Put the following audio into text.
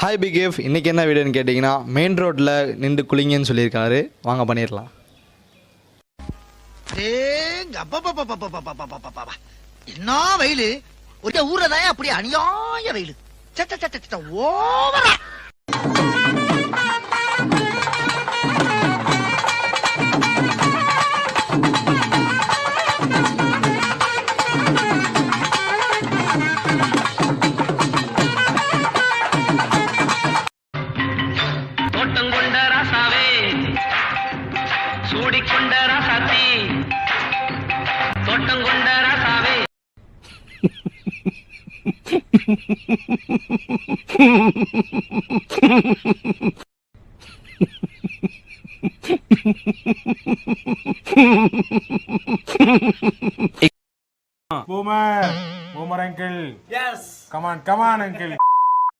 Hi பிகேஃப், இன்றைக்கி என்ன வீடியோன்னு கேட்டிங்கன்னா மெயின் ரோட்டில் நின்று குளிங்கன்னு சொல்லியிருக்காரு. வாங்க பண்ணிடலாம். என்ன வெயிலு! ஒரு ஊர்லதான் அப்படி அநியாய வெயிலு. ஓவரா தோட்டங்கொண்ட ராசாவே, சூடிக்கொண்ட ராசாத்தி, தோட்டங்கொண்ட ராசாவே. Boomer uncle. Yes. Come on uncle.